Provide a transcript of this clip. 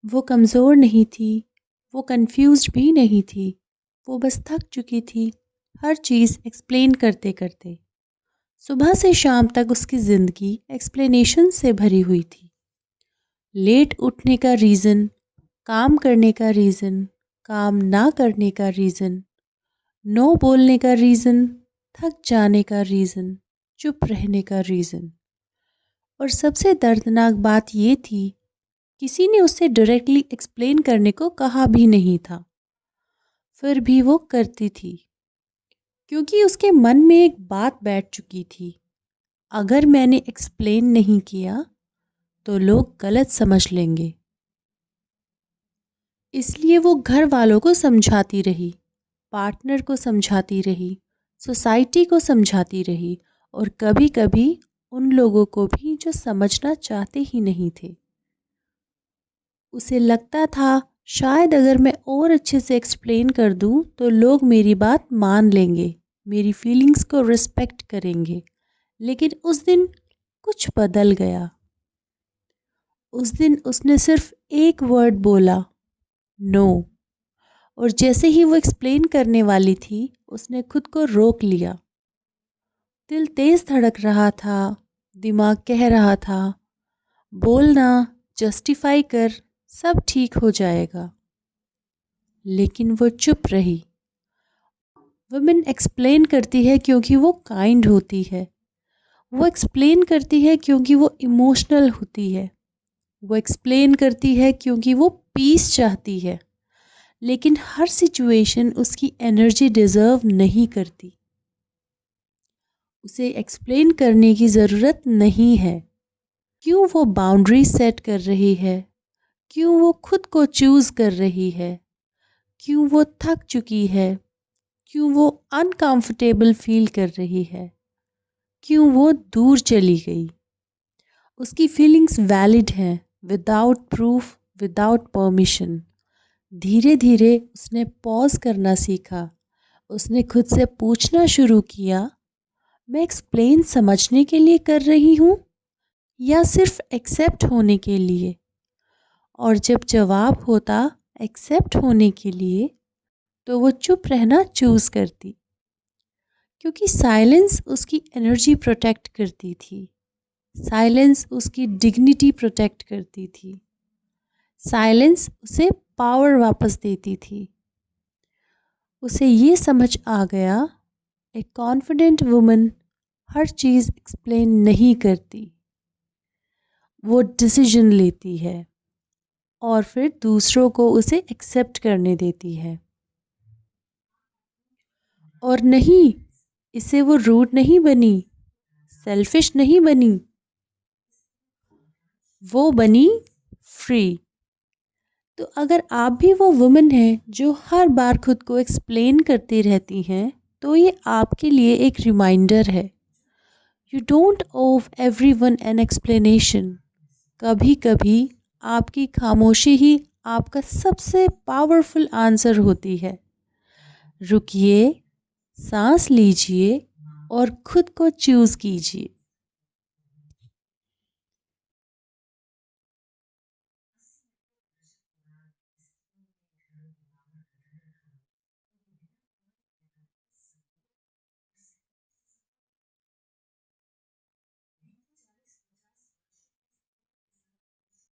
वो कमज़ोर नहीं थी, वो कंफ्यूज्ड भी नहीं थी, वो बस थक चुकी थी हर चीज़ एक्सप्लेन करते करते। सुबह से शाम तक उसकी ज़िंदगी एक्सप्लेनेशन से भरी हुई थी। लेट उठने का रीज़न, काम करने का रीज़न, काम ना करने का रीज़न, नो बोलने का रीज़न, थक जाने का रीज़न, चुप रहने का रीज़न। और सबसे दर्दनाक बात ये थी, किसी ने उसे डायरेक्टली एक्सप्लेन करने को कहा भी नहीं था, फिर भी वो करती थी क्योंकि उसके मन में एक बात बैठ चुकी थी, अगर मैंने एक्सप्लेन नहीं किया तो लोग गलत समझ लेंगे। इसलिए वो घर वालों को समझाती रही, पार्टनर को समझाती रही, सोसाइटी को समझाती रही और कभी कभी उन लोगों को भी जो समझना चाहते ही नहीं थे। उसे लगता था शायद अगर मैं और अच्छे से एक्सप्लेन कर दूं तो लोग मेरी बात मान लेंगे, मेरी फीलिंग्स को रिस्पेक्ट करेंगे। लेकिन उस दिन कुछ बदल गया। उस दिन उसने सिर्फ एक वर्ड बोला, नो। और जैसे ही वो एक्सप्लेन करने वाली थी उसने खुद को रोक लिया। दिल तेज धड़क रहा था, दिमाग कह रहा था बोलना, जस्टिफाई कर, सब ठीक हो जाएगा। लेकिन वो चुप रही। वुमेन एक्सप्लेन करती है क्योंकि वो काइंड होती है, वो एक्सप्लेन करती है क्योंकि वो इमोशनल होती है, वो एक्सप्लेन करती है क्योंकि वो पीस चाहती है। लेकिन हर सिचुएशन उसकी एनर्जी डिज़र्व नहीं करती। उसे एक्सप्लेन करने की ज़रूरत नहीं है। क्यों वो बाउंड्री सेट कर रही है, क्यों वो खुद को चूज़ कर रही है, क्यों वो थक चुकी है, क्यों वो अनकंफर्टेबल फील कर रही है, क्यों वो दूर चली गई। उसकी फीलिंग्स वैलिड हैं, विदाउट प्रूफ, विदाउट परमिशन। धीरे धीरे उसने पॉज करना सीखा। उसने खुद से पूछना शुरू किया, मैं एक्सप्लेन समझने के लिए कर रही हूँ या सिर्फ एक्सेप्ट होने के लिए। और जब जवाब होता एक्सेप्ट होने के लिए तो वो चुप रहना चूज़ करती, क्योंकि साइलेंस उसकी एनर्जी प्रोटेक्ट करती थी, साइलेंस उसकी डिग्निटी प्रोटेक्ट करती थी, साइलेंस उसे पावर वापस देती थी। उसे ये समझ आ गया, एक कॉन्फिडेंट वुमन हर चीज़ एक्सप्लेन नहीं करती, वो डिसीजन लेती है और फिर दूसरों को उसे एक्सेप्ट करने देती है। और नहीं, इससे वो रूड नहीं बनी, सेल्फिश नहीं बनी, वो बनी फ्री। तो अगर आप भी वो वुमन हैं जो हर बार खुद को एक्सप्लेन करती रहती हैं, तो ये आपके लिए एक रिमाइंडर है, यू डोंट ओव एवरीवन एन एक्सप्लेनेशन। कभी कभी आपकी खामोशी ही आपका सबसे पावरफुल आंसर होती है। रुकिए, सांस लीजिए और खुद को चूज़ कीजिए।